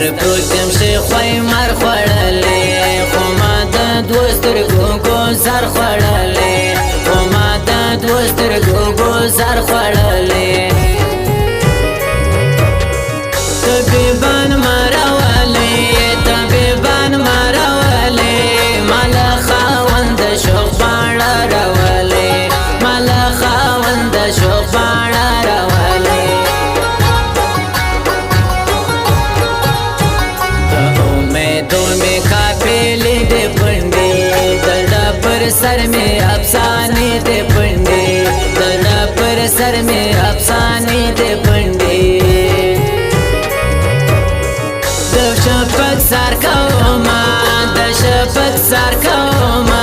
ستر پروتم شي خوای مر خوړلې خو ما د دوستر ګو زر خوړلې خو ما د دوستر ګو زر خوړلې طبيبان مراولې طبيبان مراولې مال خاوند شوق باڼه راولې مال خاوند شوق باڼه راولې सर में अफसाने दे पंडे दड़ा पर सर में अफसाने दे पंडे दशपक सार कौमा दशपक सार कौमा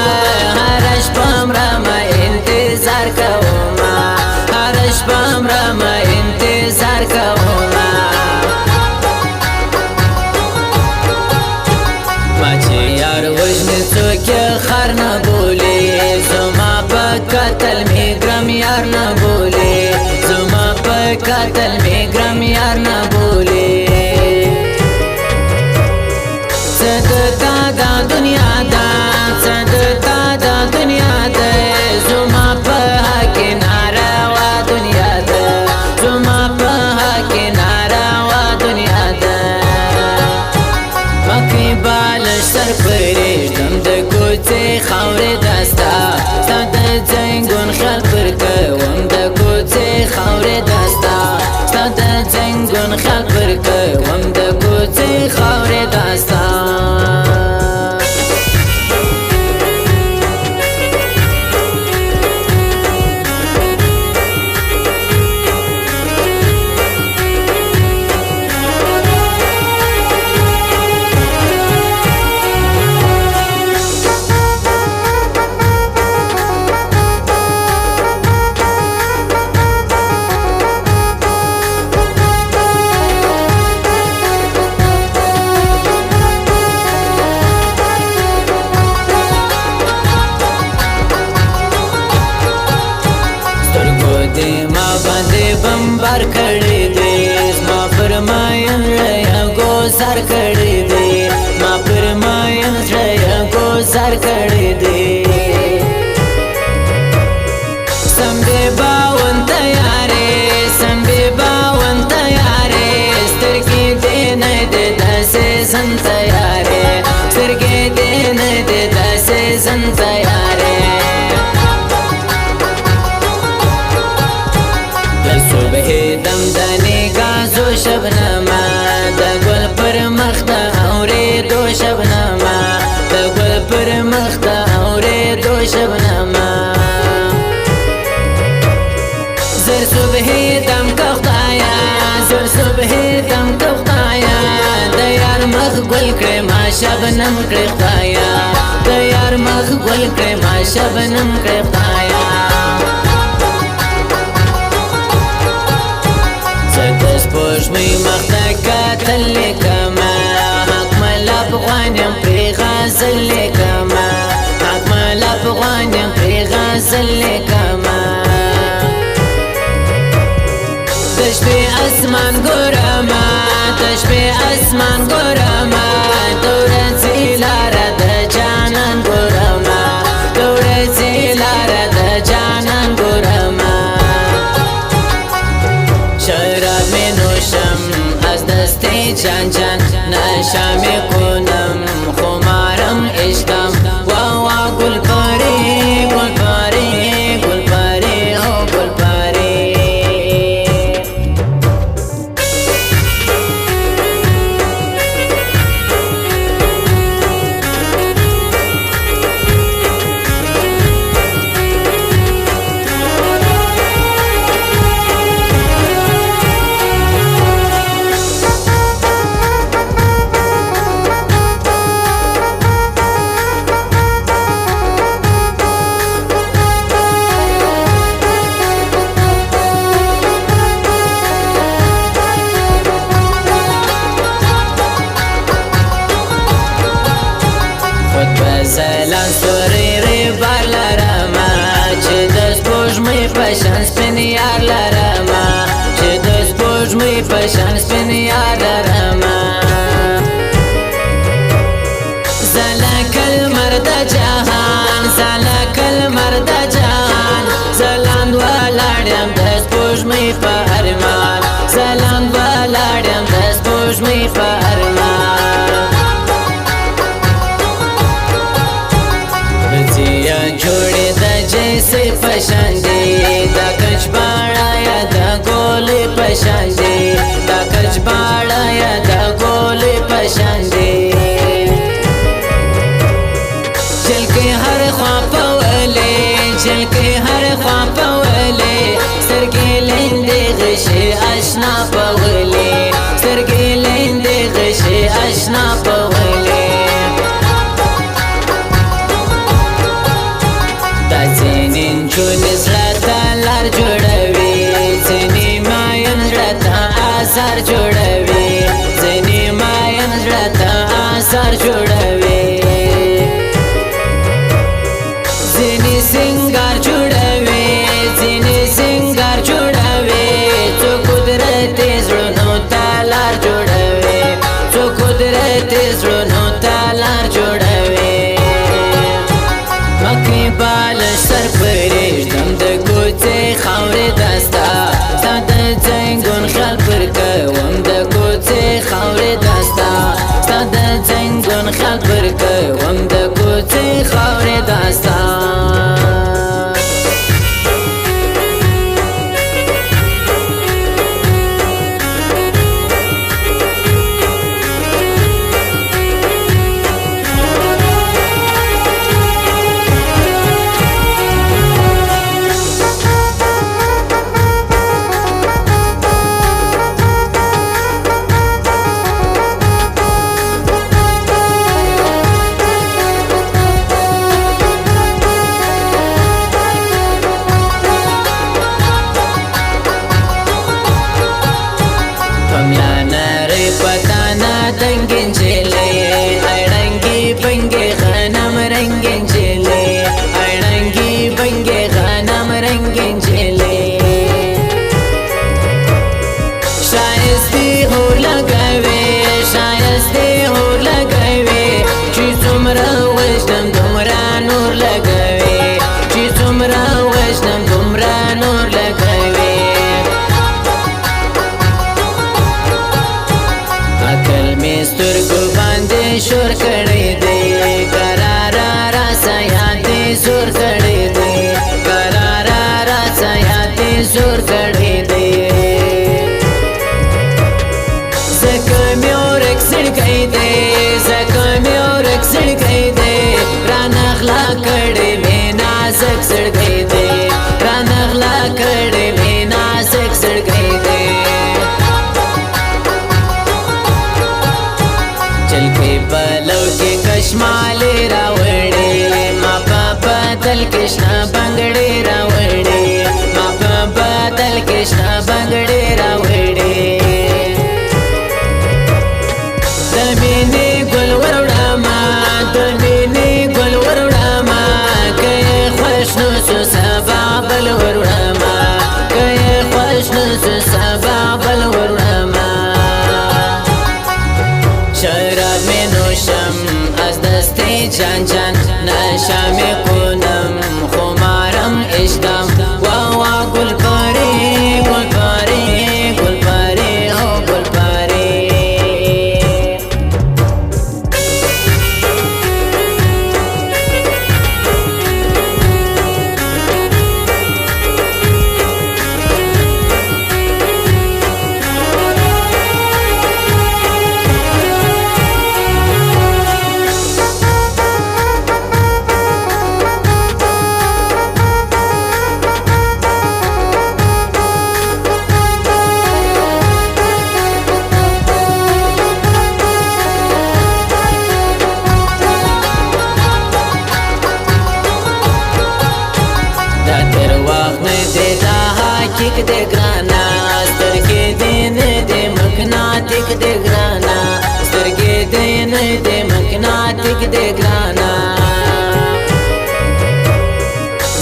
हरश पम रामा इंतजार कौमा हरश पम रामा इंतजार कौमा माचे यार वजन चोक्या खर न बोले जुमा पकतल में ग्रम यार न बोले जुमा पकतल में ग्रम यार न बोले सदता दा दुनिया दा सदता दा दुनिया दा जुमा पहा के नारा वा दुनिया दा जुमा पहा के नारा वा दुनिया दा मकी बाल सर परे दम द कोचे खावरे दस्ता सद जंगन खल पर कवम द कोचे खावरे दस्ता सद जंगन खल पर कवम द कोचे खावरे दस्ता माँ बंदे बम्बार खड़े दे माँ फरमायन रया गो सर खड़े दे माँ फरमायन रया गो सर खड़े दे संबे बावन तैयारे संबे बावन तैयारे स्तर के देन दे दसे सन तैयारे स्तर के देन दे दसे सन तैयारे सुबह दम दने गाजो शबनमा द गुल पर मख्ता औरे दो शबनमा द गुल पर मख्ता औरे दो शबनमा जर सुबह दम कख्ताया जर सुबह दम कख्ताया द यार मख गुल करे मा शबनम कख्ताया द यार मख गुल करे मा शबनम कख्ताया سپوږمۍ مخته کتل لیکمه حق ملا افغان یم پرې غزل لیکمه حق ملا افغان یم پرې غزل لیکمه د شپې اسمان ګورمه د شپې اسمان ګورمه د ورځې لاره د جانان ګورمه د ورځې لاره د جانان ګورمه شراب میں نوشم از دستے جان جان نشا میں کنم خمارم عشقم واہ واہ گل پارے گل پارے گل پارے او گل پارے سلام سوری ری بار لرما چه دست پوشمی پشن سپین یار لرما چه دست پوشمی پشن سپین یار لرما سپوږمۍ په ارمان سلام ولاړم د سپوږمۍ په ارمان بچیا جوړې د جیسې په شان دی دا کچباړه یا د ګولې په شان دی دا کچباړه یا د ګولې په شان دی جلکې هر خوا په ولې جلکې هر خوا په ولې سترګې لیندې غشې اشنا په ولې سترګې لیندې غشې اشنا په ولې دا ځینې نجونې زړه ته لار جوړوي ځینې ماین زړه ته آثار جوړوي ځینې ماین زړه ته آثار جوړوي ځینې سنگار جوړوي ځینې سنگار جوړوي څو قدرت زړونو ته لار جوړوي څو قدرت زړونو ته لار جوړوي مکې بالش سر پرېږدم د کوڅې خاورې دستا ستا د ځنګون خیال پر کوم د کوڅې خاورې دستا ستا د ځنګون خیال پر کوم د کوڅې خاورې دستا دنگین چلے اڑنگی بنگے غنم رنگین چلے اڑنگی بنگے غنم رنگین چلے شایستی ہو لگوے شایستی ہو لگوے چی څومره وژنم دومره نور لګوي چی څومره وژنم دومره نور لګوي عقل می سترګو باندې شور کړی دی قراره راسه یادې زور کړی دی قراره راسه یادې زور کړی دی زکه مې اورک سړکی دی زکه مې اورک سړکی دی رانه غلا کړی مې نازک سړکی دی رانه غلا کړی مې نازک سړکی دی چلکې پلو کې کشمالې راوړې ما په بدل کې شنه بنګړې راوړې ما په بدل کې شنه بنګړې راوړې د مینې ګل وروړما د مینې ګل وروړما که یې خوښ نو سو سبا بل وروړما که یې خوښ نو سو سبا بل وروړما شراب می نوشم از دست جان جان نشا می کنم خمارم عشقم وا وا گل پری گل پری گل پری او گل پری حقیق دے گرانا سترګې دې نه دې مقناطیق دے گرانا سترګې دې نه دې مقناطیق دے گرانا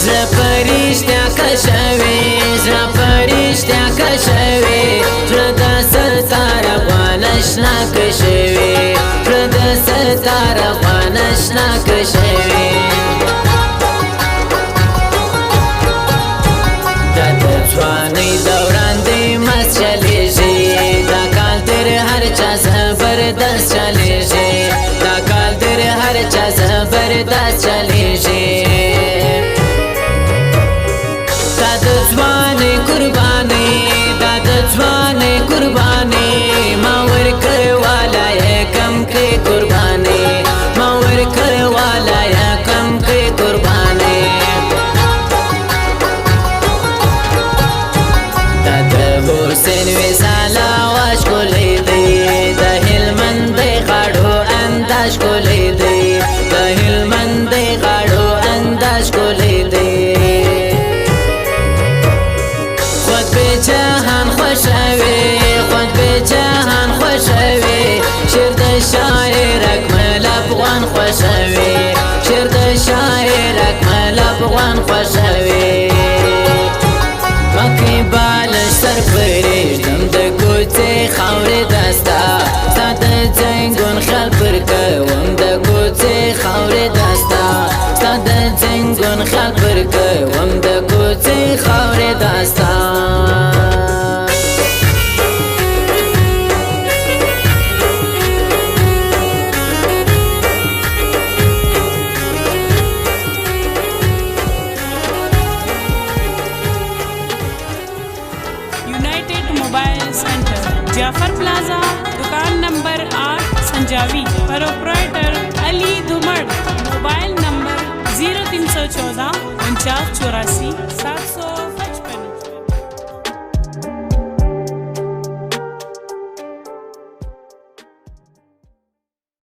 زړه پرشتیا کشوي زړه پرشتیا کشوي زړه د ستاره غوانشنا کشوي زړه د ستاره غوانشنا کشوي ځواني د زبردست چلیږي دا کال در هر چا زبردست چلیږي دا د ځوانۍ قرباني دا د ځوانۍ قرباني ما ورکړې والا یې کم کړې قرباني ما ورکړې والا یې کم کړې قرباني دا د حسین وصاله واش ښکلی دی د هلمند غاړو انداز ښکلی دی د هلمند غاړو انداز ښکلی دی خود به جهان خوشوي خود به جهان خوشوي شعر د شاعر اکمل افغان خوشوي شعر د شاعر اکمل افغان خوشوي مکه بالش سر پرېږدم د کوڅې خاورې دستا ستا د ځنګون خیال پر کوم د کوڅې خاورې دستا ستا د ځنګون خیال پر کوم د کوڅې خاورې دستا मोबाइल सेंटर जाफर प्लाजा दुकान नंबर 8 संजावी प्रोप्राइटर अली धुमड़ मोबाइल नंबर 0314 4984